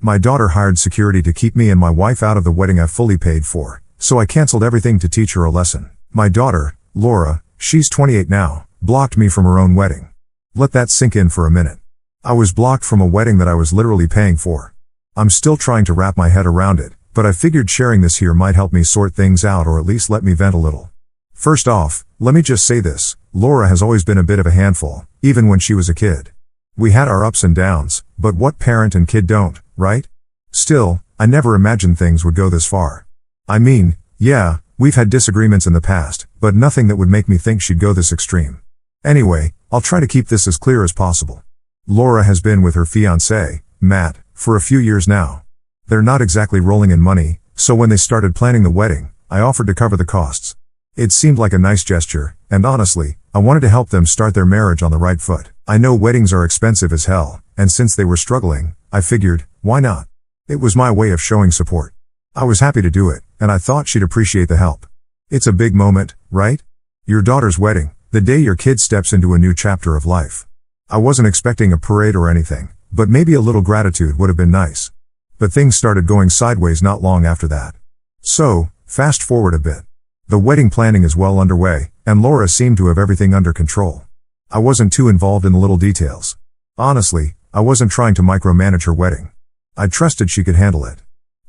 My daughter hired security to keep me and my wife out of the wedding I fully paid for, so I canceled everything to teach her a lesson. My daughter, Laura, she's 28 now, blocked me from her own wedding. Let that sink in for a minute. I was blocked from a wedding that I was literally paying for. I'm still trying to wrap my head around it, but I figured sharing this here might help me sort things out or at least let me vent a little. First off, let me just say this, Laura has always been a bit of a handful, even when she was a kid. We had our ups and downs, but what parent and kid don't, right? Still, I never imagined things would go this far. I mean, yeah, we've had disagreements in the past, but nothing that would make me think she'd go this extreme. Anyway, I'll try to keep this as clear as possible. Laura has been with her fiancé, Matt, for a few years now. They're not exactly rolling in money, so when they started planning the wedding, I offered to cover the costs. It seemed like a nice gesture, and honestly, I wanted to help them start their marriage on the right foot. I know weddings are expensive as hell, and since they were struggling, I figured, why not? It was my way of showing support. I was happy to do it, and I thought she'd appreciate the help. It's a big moment, right? Your daughter's wedding, the day your kid steps into a new chapter of life. I wasn't expecting a parade or anything, but maybe a little gratitude would have been nice. But things started going sideways not long after that. So, fast forward a bit. The wedding planning is well underway, and Laura seemed to have everything under control. I wasn't too involved in the little details. Honestly, I wasn't trying to micromanage her wedding. I trusted she could handle it.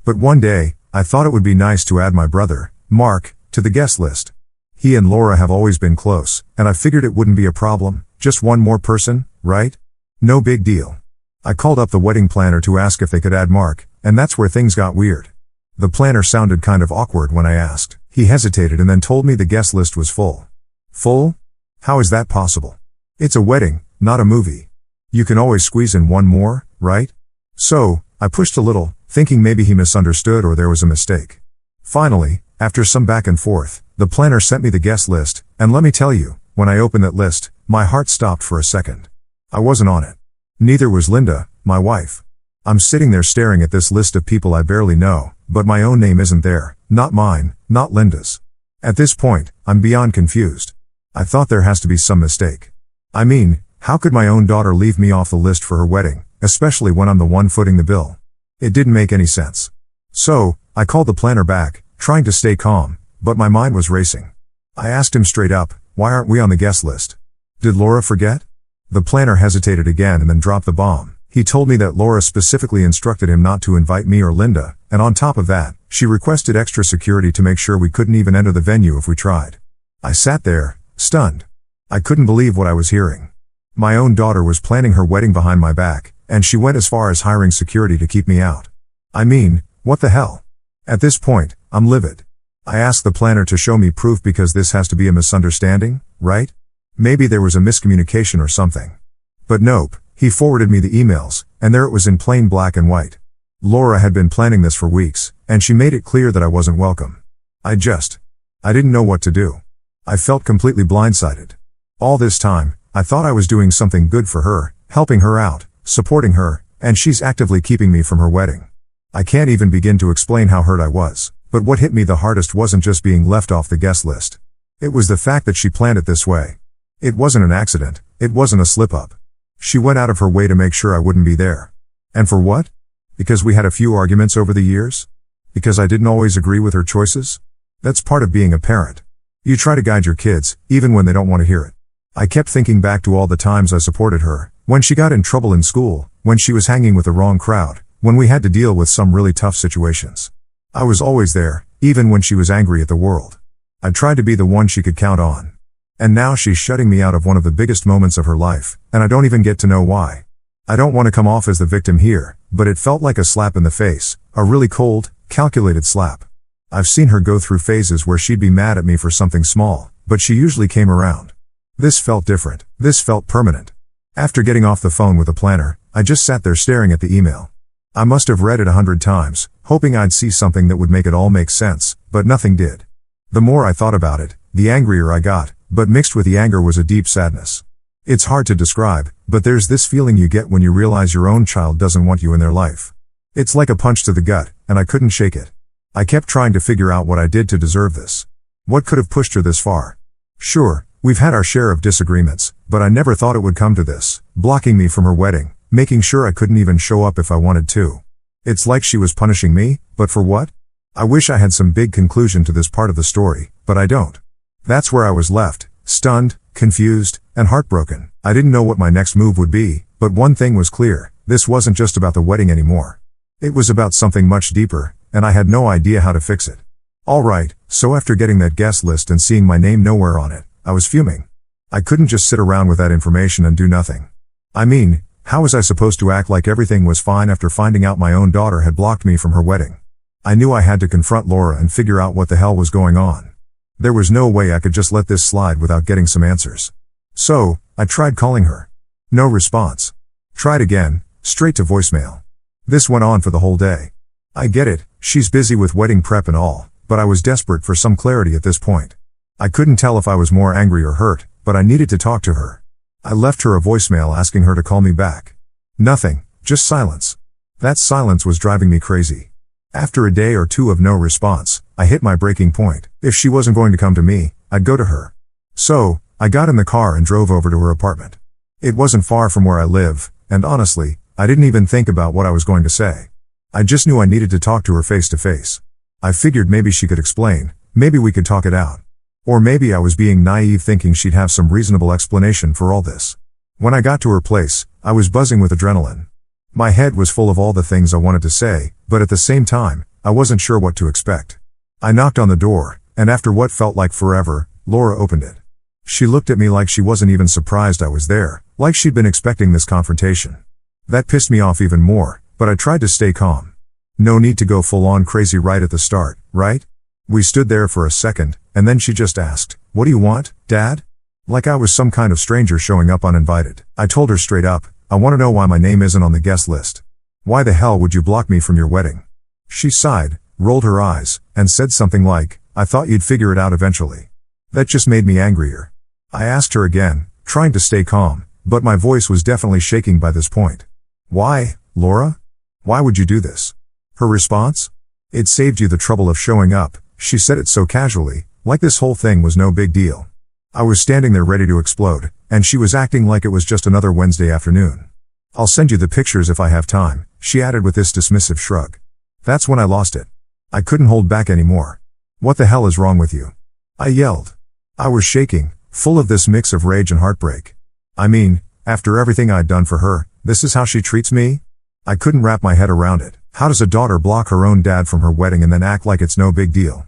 But one day, I thought it would be nice to add my brother, Mark, to the guest list. He and Laura have always been close, and I figured it wouldn't be a problem, just one more person, right? No big deal. I called up the wedding planner to ask if they could add Mark, and that's where things got weird. The planner sounded kind of awkward when I asked. He hesitated and then told me the guest list was full. Full? How is that possible? It's a wedding, not a movie. You can always squeeze in one more, right? So, I pushed a little, thinking maybe he misunderstood or there was a mistake. Finally, after some back and forth, the planner sent me the guest list, and let me tell you, when I opened that list, my heart stopped for a second. I wasn't on it. Neither was Linda, my wife. I'm sitting there staring at this list of people I barely know, but my own name isn't there, not mine, not Linda's. At this point, I'm beyond confused. I thought there has to be some mistake. I mean, how could my own daughter leave me off the list for her wedding, especially when I'm the one footing the bill? It didn't make any sense. So, I called the planner back, trying to stay calm, but my mind was racing. I asked him straight up, why aren't we on the guest list? Did Laura forget? The planner hesitated again and then dropped the bomb. He told me that Laura specifically instructed him not to invite me or Linda, and on top of that, she requested extra security to make sure we couldn't even enter the venue if we tried. I sat there, stunned. I couldn't believe what I was hearing. My own daughter was planning her wedding behind my back, and she went as far as hiring security to keep me out. I mean, what the hell? At this point, I'm livid. I asked the planner to show me proof because this has to be a misunderstanding, right? Maybe there was a miscommunication or something. But nope, he forwarded me the emails, and there it was in plain black and white. Laura had been planning this for weeks, and she made it clear that I wasn't welcome. I didn't know what to do. I felt completely blindsided. All this time, I thought I was doing something good for her, helping her out, supporting her, and she's actively keeping me from her wedding. I can't even begin to explain how hurt I was, but what hit me the hardest wasn't just being left off the guest list. It was the fact that she planned it this way. It wasn't an accident, it wasn't a slip-up. She went out of her way to make sure I wouldn't be there. And for what? Because we had a few arguments over the years? Because I didn't always agree with her choices? That's part of being a parent. You try to guide your kids, even when they don't want to hear it. I kept thinking back to all the times I supported her, when she got in trouble in school, when she was hanging with the wrong crowd, when we had to deal with some really tough situations. I was always there, even when she was angry at the world. I tried to be the one she could count on. And now she's shutting me out of one of the biggest moments of her life, and I don't even get to know why. I don't want to come off as the victim here, but it felt like a slap in the face, a really cold, calculated slap. I've seen her go through phases where she'd be mad at me for something small, but she usually came around. This felt different. This felt permanent. After getting off the phone with the planner, I just sat there staring at the email. I must have read it 100 times, hoping I'd see something that would make it all make sense, but nothing did. The more I thought about it, the angrier I got, but mixed with the anger was a deep sadness. It's hard to describe, but there's this feeling you get when you realize your own child doesn't want you in their life. It's like a punch to the gut, and I couldn't shake it. I kept trying to figure out what I did to deserve this. What could have pushed her this far? Sure, we've had our share of disagreements, but I never thought it would come to this, blocking me from her wedding, making sure I couldn't even show up if I wanted to. It's like she was punishing me, but for what? I wish I had some big conclusion to this part of the story, but I don't. That's where I was left, stunned, confused, and heartbroken. I didn't know what my next move would be, but one thing was clear: this wasn't just about the wedding anymore. It was about something much deeper, and I had no idea how to fix it. Alright, so after getting that guest list and seeing my name nowhere on it, I was fuming. I couldn't just sit around with that information and do nothing. I mean, how was I supposed to act like everything was fine after finding out my own daughter had blocked me from her wedding? I knew I had to confront Laura and figure out what the hell was going on. There was no way I could just let this slide without getting some answers. So, I tried calling her. No response. Tried again, straight to voicemail. This went on for the whole day. I get it, she's busy with wedding prep and all, but I was desperate for some clarity at this point. I couldn't tell if I was more angry or hurt, but I needed to talk to her. I left her a voicemail asking her to call me back. Nothing, just silence. That silence was driving me crazy. After a day or two of no response, I hit my breaking point. If she wasn't going to come to me, I'd go to her. So, I got in the car and drove over to her apartment. It wasn't far from where I live, and honestly, I didn't even think about what I was going to say. I just knew I needed to talk to her face to face. I figured maybe she could explain, maybe we could talk it out. Or maybe I was being naive thinking she'd have some reasonable explanation for all this. When I got to her place, I was buzzing with adrenaline. My head was full of all the things I wanted to say, but at the same time, I wasn't sure what to expect. I knocked on the door, and after what felt like forever, Laura opened it. She looked at me like she wasn't even surprised I was there, like she'd been expecting this confrontation. That pissed me off even more, but I tried to stay calm. No need to go full-on crazy right at the start, right? We stood there for a second, and then she just asked, "What do you want, Dad?" Like I was some kind of stranger showing up uninvited. I told her straight up, "I want to know why my name isn't on the guest list. Why the hell would you block me from your wedding?" She sighed, rolled her eyes, and said something like, "I thought you'd figure it out eventually." That just made me angrier. I asked her again, trying to stay calm, but my voice was definitely shaking by this point. "Why, Laura? Why would you do this?" Her response? "It saved you the trouble of showing up." She said it so casually, like this whole thing was no big deal. I was standing there ready to explode, and she was acting like it was just another Wednesday afternoon. "I'll send you the pictures if I have time," she added with this dismissive shrug. That's when I lost it. I couldn't hold back anymore. "What the hell is wrong with you?" I yelled. I was shaking, full of this mix of rage and heartbreak. I mean, after everything I'd done for her, this is how she treats me? I couldn't wrap my head around it. How does a daughter block her own dad from her wedding and then act like it's no big deal?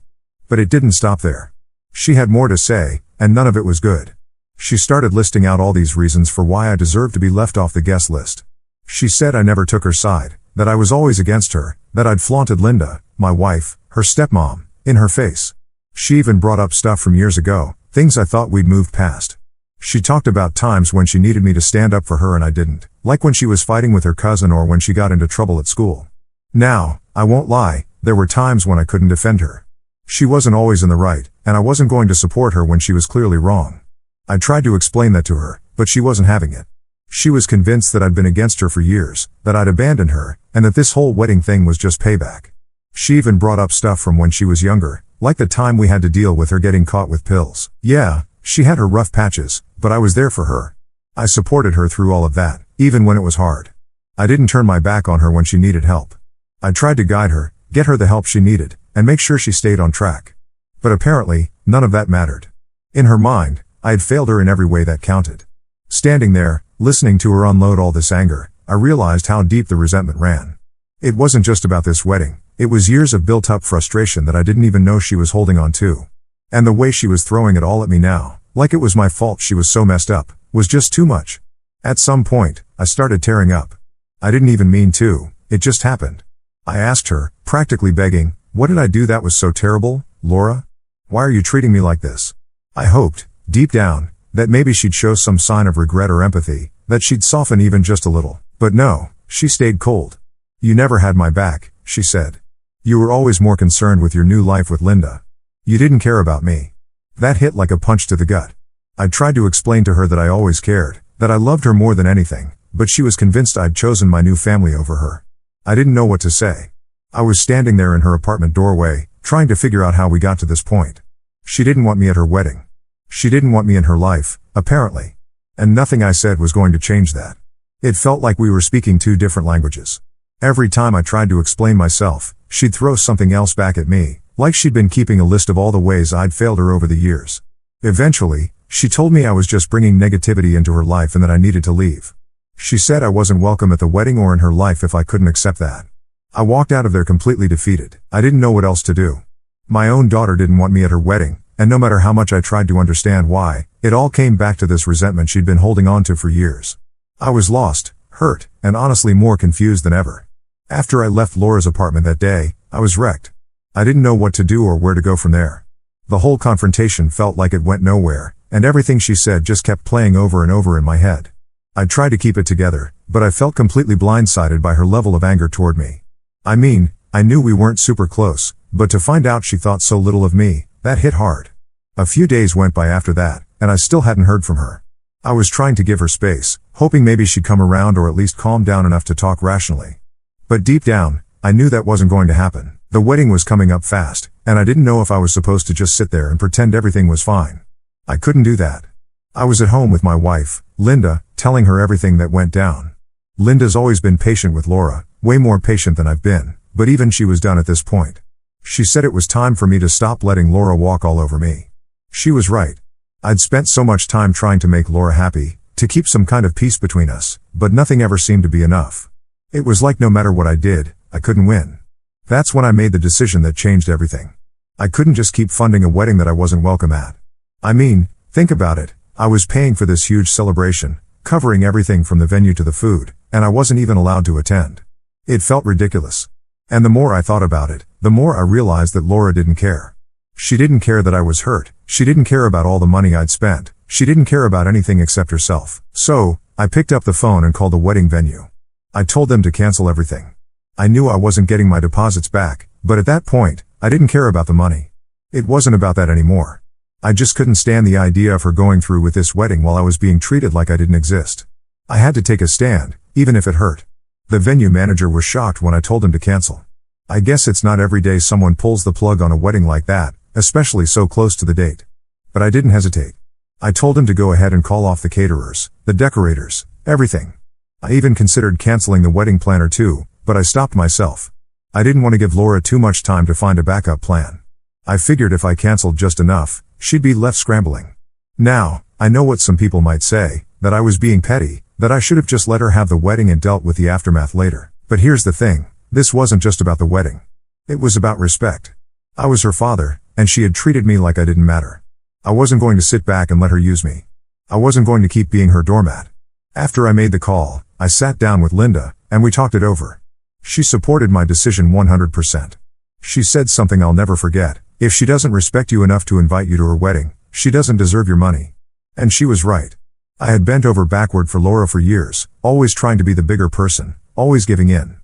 But it didn't stop there. She had more to say, and none of it was good. She started listing out all these reasons for why I deserved to be left off the guest list. She said I never took her side, that I was always against her, that I'd flaunted Linda, my wife, her stepmom, in her face. She even brought up stuff from years ago, things I thought we'd moved past. She talked about times when she needed me to stand up for her and I didn't, like when she was fighting with her cousin or when she got into trouble at school. Now, I won't lie, there were times when I couldn't defend her. She wasn't always in the right, and I wasn't going to support her when she was clearly wrong. I tried to explain that to her, but she wasn't having it. She was convinced that I'd been against her for years, that I'd abandoned her, and that this whole wedding thing was just payback. She even brought up stuff from when she was younger, like the time we had to deal with her getting caught with pills. Yeah, she had her rough patches, but I was there for her. I supported her through all of that, even when it was hard. I didn't turn my back on her when she needed help. I tried to guide her, get her the help she needed, and make sure she stayed on track. But apparently, none of that mattered. In her mind, I had failed her in every way that counted. Standing there, listening to her unload all this anger, I realized how deep the resentment ran. It wasn't just about this wedding, it was years of built-up frustration that I didn't even know she was holding on to. And the way she was throwing it all at me now, like it was my fault she was so messed up, was just too much. At some point, I started tearing up. I didn't even mean to, it just happened. I asked her, practically begging, "What did I do that was so terrible, Laura? Why are you treating me like this?" I hoped, deep down, that maybe she'd show some sign of regret or empathy, that she'd soften even just a little. But no, she stayed cold. "You never had my back," she said. "You were always more concerned with your new life with Linda. You didn't care about me." That hit like a punch to the gut. I tried to explain to her that I always cared, that I loved her more than anything, but she was convinced I'd chosen my new family over her. I didn't know what to say. I was standing there in her apartment doorway, trying to figure out how we got to this point. She didn't want me at her wedding. She didn't want me in her life, apparently. And nothing I said was going to change that. It felt like we were speaking two different languages. Every time I tried to explain myself, she'd throw something else back at me, like she'd been keeping a list of all the ways I'd failed her over the years. Eventually, she told me I was just bringing negativity into her life and that I needed to leave. She said I wasn't welcome at the wedding or in her life if I couldn't accept that. I walked out of there completely defeated. I didn't know what else to do. My own daughter didn't want me at her wedding, and no matter how much I tried to understand why, it all came back to this resentment she'd been holding on to for years. I was lost, hurt, and honestly more confused than ever. After I left Laura's apartment that day, I was wrecked. I didn't know what to do or where to go from there. The whole confrontation felt like it went nowhere, and everything she said just kept playing over and over in my head. I tried to keep it together, but I felt completely blindsided by her level of anger toward me. I mean, I knew we weren't super close, but to find out she thought so little of me, that hit hard. A few days went by after that, and I still hadn't heard from her. I was trying to give her space, hoping maybe she'd come around or at least calm down enough to talk rationally. But deep down, I knew that wasn't going to happen. The wedding was coming up fast, and I didn't know if I was supposed to just sit there and pretend everything was fine. I couldn't do that. I was at home with my wife, Linda, telling her everything that went down. Linda's always been patient with Laura, way more patient than I've been, but even she was done at this point. She said it was time for me to stop letting Laura walk all over me. She was right. I'd spent so much time trying to make Laura happy, to keep some kind of peace between us, but nothing ever seemed to be enough. It was like no matter what I did, I couldn't win. That's when I made the decision that changed everything. I couldn't just keep funding a wedding that I wasn't welcome at. I mean, think about it. I was paying for this huge celebration, covering everything from the venue to the food, and I wasn't even allowed to attend. It felt ridiculous. And the more I thought about it, the more I realized that Laura didn't care. She didn't care that I was hurt. She didn't care about all the money I'd spent. She didn't care about anything except herself. So, I picked up the phone and called the wedding venue. I told them to cancel everything. I knew I wasn't getting my deposits back, but at that point, I didn't care about the money. It wasn't about that anymore. I just couldn't stand the idea of her going through with this wedding while I was being treated like I didn't exist. I had to take a stand, even if it hurt. The venue manager was shocked when I told him to cancel. I guess it's not every day someone pulls the plug on a wedding like that, especially so close to the date. But I didn't hesitate. I told him to go ahead and call off the caterers, the decorators, everything. I even considered canceling the wedding planner too, but I stopped myself. I didn't want to give Laura too much time to find a backup plan. I figured if I canceled just enough, she'd be left scrambling. Now, I know what some people might say, that I was being petty, that I should have just let her have the wedding and dealt with the aftermath later. But here's the thing, this wasn't just about the wedding. It was about respect. I was her father, and she had treated me like I didn't matter. I wasn't going to sit back and let her use me. I wasn't going to keep being her doormat. After I made the call, I sat down with Linda, and we talked it over. She supported my decision 100%. She said something I'll never forget: if she doesn't respect you enough to invite you to her wedding, she doesn't deserve your money. And she was right. I had bent over backward for Laura for years, always trying to be the bigger person, always giving in.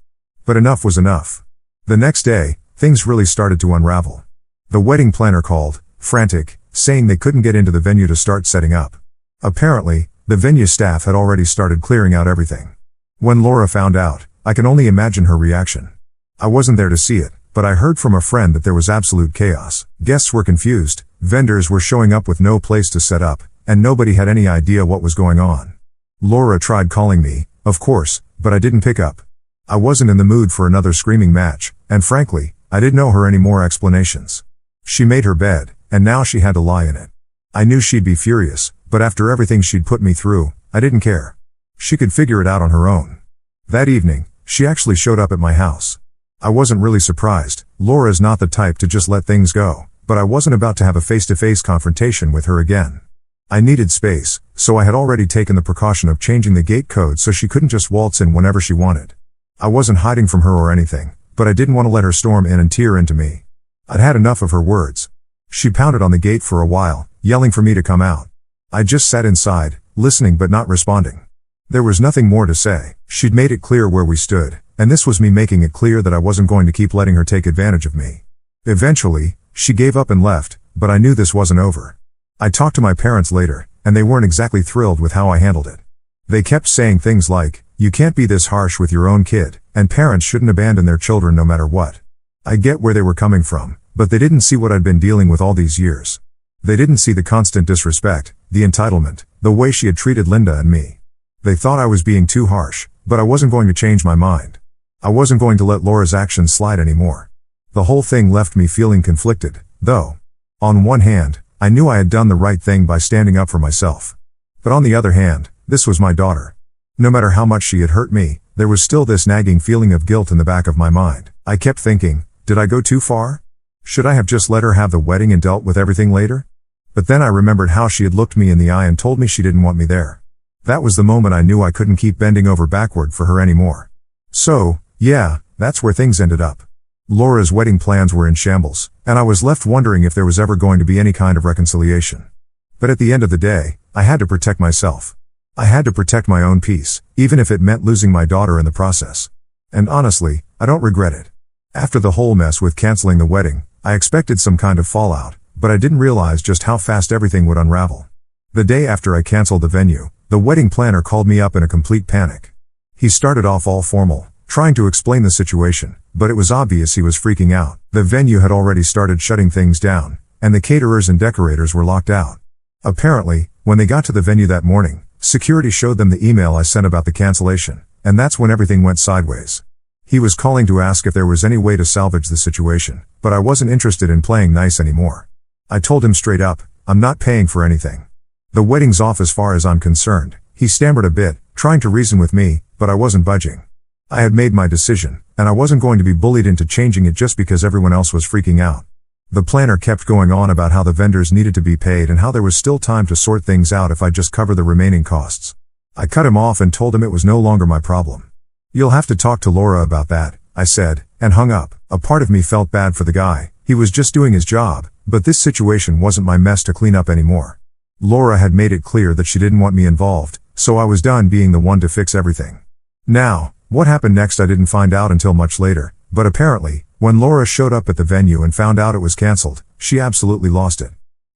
But enough was enough. The next day, things really started to unravel. The wedding planner called, frantic, saying they couldn't get into the venue to start setting up. Apparently, the venue staff had already started clearing out everything. When Laura found out, I can only imagine her reaction. I wasn't there to see it, but I heard from a friend that there was absolute chaos. Guests were confused, vendors were showing up with no place to set up, and nobody had any idea what was going on. Laura tried calling me, of course, but I didn't pick up. I wasn't in the mood for another screaming match, and frankly, I didn't owe her any more explanations. She made her bed, and now she had to lie in it. I knew she'd be furious, but after everything she'd put me through, I didn't care. She could figure it out on her own. That evening, she actually showed up at my house. I wasn't really surprised. Laura's not the type to just let things go, but I wasn't about to have a face-to-face confrontation with her again. I needed space, so I had already taken the precaution of changing the gate code so she couldn't just waltz in whenever she wanted. I wasn't hiding from her or anything, but I didn't want to let her storm in and tear into me. I'd had enough of her words. She pounded on the gate for a while, yelling for me to come out. I just sat inside, listening but not responding. There was nothing more to say. She'd made it clear where we stood, and this was me making it clear that I wasn't going to keep letting her take advantage of me. Eventually, she gave up and left, but I knew this wasn't over. I talked to my parents later, and they weren't exactly thrilled with how I handled it. They kept saying things like, "You can't be this harsh with your own kid, and parents shouldn't abandon their children no matter what." I get where they were coming from, but they didn't see what I'd been dealing with all these years. They didn't see the constant disrespect, the entitlement, the way she had treated Linda and me. They thought I was being too harsh, but I wasn't going to change my mind. I wasn't going to let Laura's actions slide anymore. The whole thing left me feeling conflicted, though. On one hand, I knew I had done the right thing by standing up for myself. But on the other hand, this was my daughter. No matter how much she had hurt me, there was still this nagging feeling of guilt in the back of my mind. I kept thinking, did I go too far? Should I have just let her have the wedding and dealt with everything later? But then I remembered how she had looked me in the eye and told me she didn't want me there. That was the moment I knew I couldn't keep bending over backward for her anymore. So, yeah, that's where things ended up. Laura's wedding plans were in shambles, and I was left wondering if there was ever going to be any kind of reconciliation. But at the end of the day, I had to protect myself. I had to protect my own peace, even if it meant losing my daughter in the process. And honestly, I don't regret it. After the whole mess with canceling the wedding, I expected some kind of fallout, but I didn't realize just how fast everything would unravel. The day after I canceled the venue, the wedding planner called me up in a complete panic. He started off all formal, trying to explain the situation, but it was obvious he was freaking out. The venue had already started shutting things down, and the caterers and decorators were locked out. Apparently, when they got to the venue that morning, security showed them the email I sent about the cancellation, and that's when everything went sideways. He was calling to ask if there was any way to salvage the situation, but I wasn't interested in playing nice anymore. I told him straight up, I'm not paying for anything. The wedding's off as far as I'm concerned. He stammered a bit, trying to reason with me, but I wasn't budging. I had made my decision, and I wasn't going to be bullied into changing it just because everyone else was freaking out. The planner kept going on about how the vendors needed to be paid and how there was still time to sort things out if I just cover the remaining costs. I cut him off and told him it was no longer my problem. You'll have to talk to Laura about that, I said, and hung up. A part of me felt bad for the guy. He was just doing his job, but this situation wasn't my mess to clean up anymore. Laura had made it clear that she didn't want me involved, so I was done being the one to fix everything. Now, what happened next I didn't find out until much later, but apparently, when Laura showed up at the venue and found out it was cancelled, she absolutely lost it.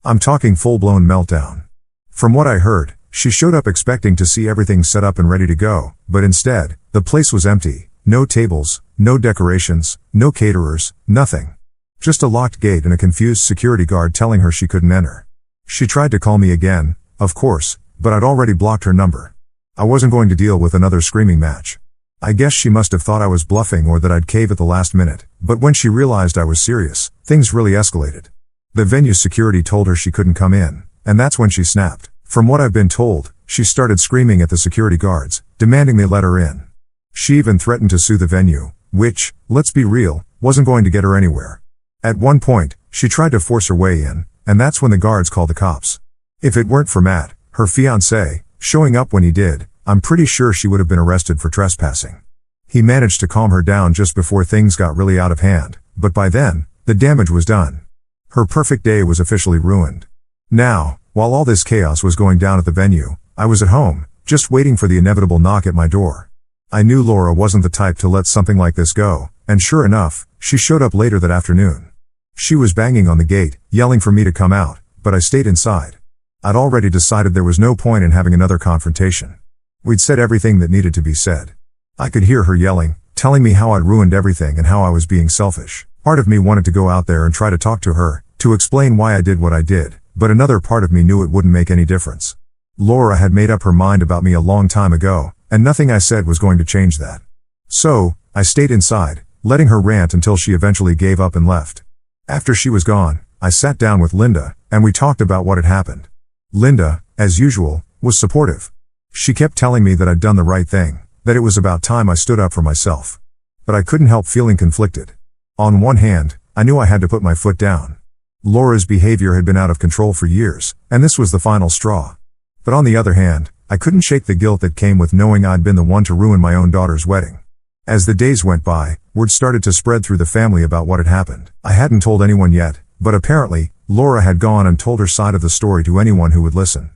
I'm talking full-blown meltdown. From what I heard, she showed up expecting to see everything set up and ready to go, but instead, the place was empty. No tables, no decorations, no caterers, nothing. Just a locked gate and a confused security guard telling her she couldn't enter. She tried to call me again, of course, but I'd already blocked her number. I wasn't going to deal with another screaming match. I guess she must have thought I was bluffing or that I'd cave at the last minute, but when she realized I was serious, things really escalated. The venue security told her she couldn't come in, and that's when she snapped. From what I've been told, she started screaming at the security guards, demanding they let her in. She even threatened to sue the venue, which, let's be real, wasn't going to get her anywhere. At one point, she tried to force her way in, and that's when the guards called the cops. If it weren't for Matt, her fiancé, showing up when he did, I'm pretty sure she would have been arrested for trespassing. He managed to calm her down just before things got really out of hand, but by then, the damage was done. Her perfect day was officially ruined. Now, while all this chaos was going down at the venue, I was at home, just waiting for the inevitable knock at my door. I knew Laura wasn't the type to let something like this go, and sure enough, she showed up later that afternoon. She was banging on the gate, yelling for me to come out, but I stayed inside. I'd already decided there was no point in having another confrontation. We'd said everything that needed to be said. I could hear her yelling, telling me how I'd ruined everything and how I was being selfish. Part of me wanted to go out there and try to talk to her, to explain why I did what I did, but another part of me knew it wouldn't make any difference. Laura had made up her mind about me a long time ago, and nothing I said was going to change that. So, I stayed inside, letting her rant until she eventually gave up and left. After she was gone, I sat down with Linda, and we talked about what had happened. Linda, as usual, was supportive. She kept telling me that I'd done the right thing, that it was about time I stood up for myself. But I couldn't help feeling conflicted. On one hand, I knew I had to put my foot down. Laura's behavior had been out of control for years, and this was the final straw. But on the other hand, I couldn't shake the guilt that came with knowing I'd been the one to ruin my own daughter's wedding. As the days went by, word started to spread through the family about what had happened. I hadn't told anyone yet, but apparently, Laura had gone and told her side of the story to anyone who would listen.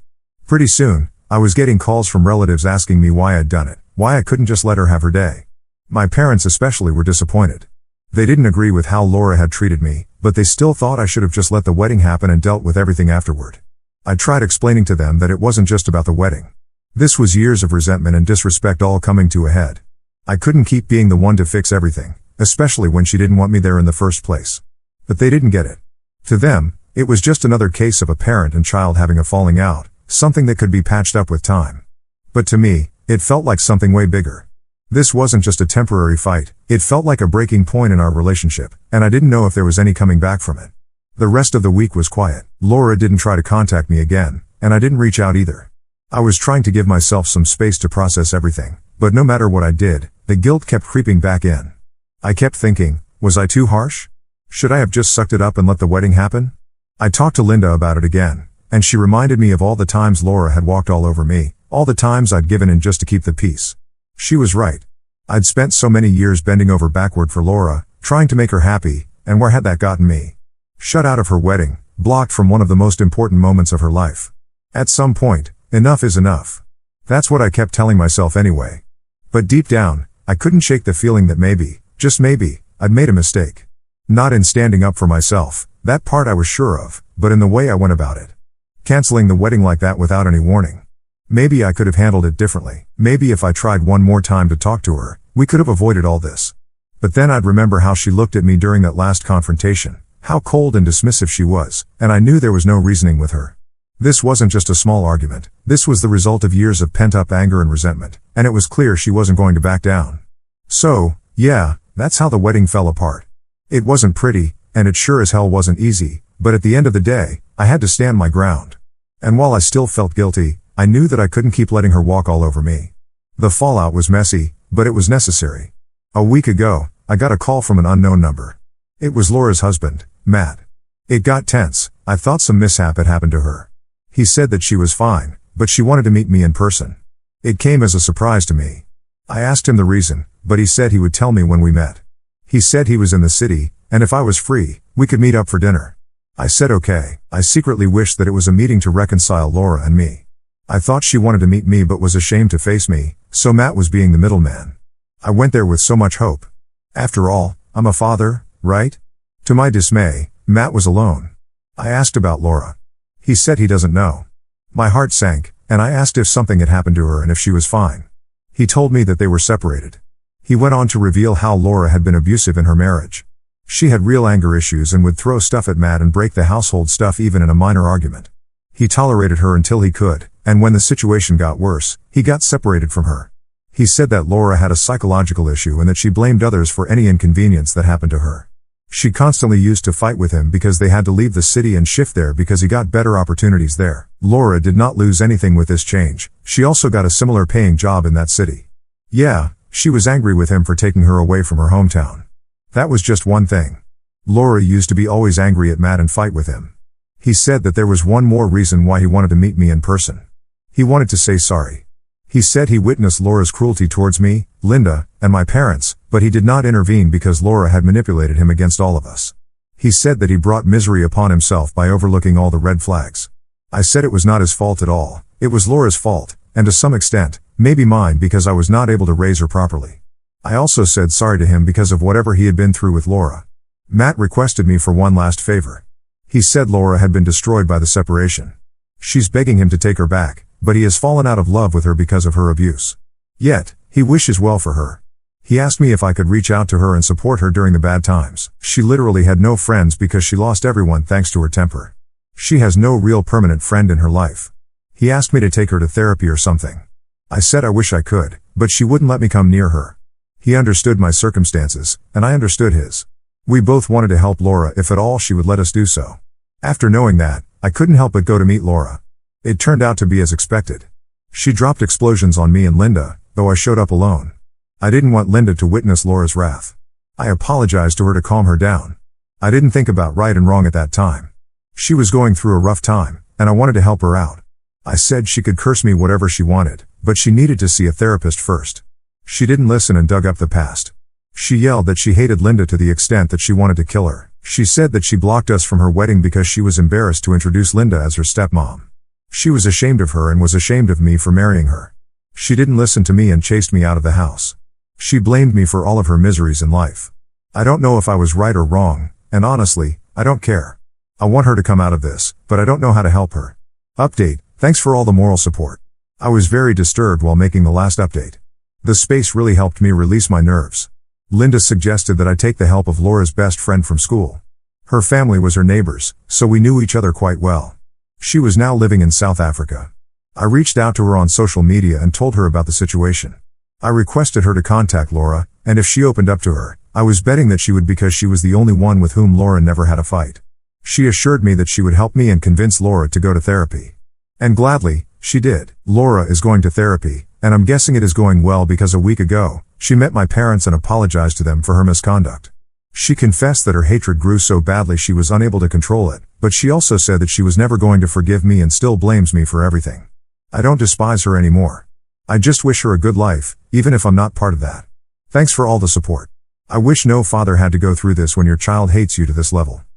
Pretty soon, I was getting calls from relatives asking me why I'd done it, why I couldn't just let her have her day. My parents especially were disappointed. They didn't agree with how Laura had treated me, but they still thought I should have just let the wedding happen and dealt with everything afterward. I tried explaining to them that it wasn't just about the wedding. This was years of resentment and disrespect all coming to a head. I couldn't keep being the one to fix everything, especially when she didn't want me there in the first place. But they didn't get it. To them, it was just another case of a parent and child having a falling out, something that could be patched up with time. But to me, it felt like something way bigger. This wasn't just a temporary fight, it felt like a breaking point in our relationship, and I didn't know if there was any coming back from it. The rest of the week was quiet. Laura didn't try to contact me again, and I didn't reach out either. I was trying to give myself some space to process everything, but no matter what I did, the guilt kept creeping back in. I kept thinking, was I too harsh? Should I have just sucked it up and let the wedding happen? I talked to Linda about it again, and she reminded me of all the times Laura had walked all over me, all the times I'd given in just to keep the peace. She was right. I'd spent so many years bending over backward for Laura, trying to make her happy, and where had that gotten me? Shut out of her wedding, blocked from one of the most important moments of her life. At some point, enough is enough. That's what I kept telling myself anyway. But deep down, I couldn't shake the feeling that maybe, just maybe, I'd made a mistake. Not in standing up for myself, that part I was sure of, but in the way I went about it. Canceling the wedding like that without any warning. Maybe I could have handled it differently. Maybe if I tried one more time to talk to her, we could have avoided all this. But then I'd remember how she looked at me during that last confrontation, how cold and dismissive she was, and I knew there was no reasoning with her. This wasn't just a small argument, this was the result of years of pent-up anger and resentment, and it was clear she wasn't going to back down. So, yeah, that's how the wedding fell apart. It wasn't pretty, and it sure as hell wasn't easy, but at the end of the day, I had to stand my ground. And while I still felt guilty, I knew that I couldn't keep letting her walk all over me. The fallout was messy, but it was necessary. A week ago, I got a call from an unknown number. It was Laura's husband, Matt. It got tense. I thought some mishap had happened to her. He said that she was fine, but she wanted to meet me in person. It came as a surprise to me. I asked him the reason, but he said he would tell me when we met. He said he was in the city, and if I was free, we could meet up for dinner. I said okay. I secretly wished that it was a meeting to reconcile Laura and me. I thought she wanted to meet me but was ashamed to face me, so Matt was being the middleman. I went there with so much hope. After all, I'm a father, right? To my dismay, Matt was alone. I asked about Laura. He said he doesn't know. My heart sank, and I asked if something had happened to her and if she was fine. He told me that they were separated. He went on to reveal how Laura had been abusive in her marriage. She had real anger issues and would throw stuff at Matt and break the household stuff even in a minor argument. He tolerated her until he could, and when the situation got worse, he got separated from her. He said that Laura had a psychological issue and that she blamed others for any inconvenience that happened to her. She constantly used to fight with him because they had to leave the city and shift there because he got better opportunities there. Laura did not lose anything with this change. She also got a similar paying job in that city. Yeah, she was angry with him for taking her away from her hometown. That was just one thing. Laura used to be always angry at Matt and fight with him. He said that there was one more reason why he wanted to meet me in person. He wanted to say sorry. He said he witnessed Laura's cruelty towards me, Linda, and my parents, but he did not intervene because Laura had manipulated him against all of us. He said that he brought misery upon himself by overlooking all the red flags. I said it was not his fault at all. It was Laura's fault, and to some extent, maybe mine because I was not able to raise her properly. I also said sorry to him because of whatever he had been through with Laura. Matt requested me for one last favor. He said Laura had been destroyed by the separation. She's begging him to take her back, but he has fallen out of love with her because of her abuse. Yet, he wishes well for her. He asked me if I could reach out to her and support her during the bad times. She literally had no friends because she lost everyone thanks to her temper. She has no real permanent friend in her life. He asked me to take her to therapy or something. I said I wish I could, but she wouldn't let me come near her. He understood my circumstances, and I understood his. We both wanted to help Laura if at all she would let us do so. After knowing that, I couldn't help but go to meet Laura. It turned out to be as expected. She dropped explosions on me and Linda, though I showed up alone. I didn't want Linda to witness Laura's wrath. I apologized to her to calm her down. I didn't think about right and wrong at that time. She was going through a rough time, and I wanted to help her out. I said she could curse me whatever she wanted, but she needed to see a therapist first. She didn't listen and dug up the past. She yelled that she hated Linda to the extent that she wanted to kill her. She said that she blocked us from her wedding because she was embarrassed to introduce Linda as her stepmom. She was ashamed of her and was ashamed of me for marrying her. She didn't listen to me and chased me out of the house. She blamed me for all of her miseries in life. I don't know if I was right or wrong, and honestly, I don't care. I want her to come out of this, but I don't know how to help her. Update, thanks for all the moral support. I was very disturbed while making the last update. The space really helped me release my nerves. Linda suggested that I take the help of Laura's best friend from school. Her family was her neighbors, so we knew each other quite well. She was now living in South Africa. I reached out to her on social media and told her about the situation. I requested her to contact Laura, and if she opened up to her, I was betting that she would because she was the only one with whom Laura never had a fight. She assured me that she would help me and convince Laura to go to therapy. And gladly, she did. Laura is going to therapy, and I'm guessing it is going well because a week ago, she met my parents and apologized to them for her misconduct. She confessed that her hatred grew so badly she was unable to control it, but she also said that she was never going to forgive me and still blames me for everything. I don't despise her anymore. I just wish her a good life, even if I'm not part of that. Thanks for all the support. I wish no father had to go through this when your child hates you to this level.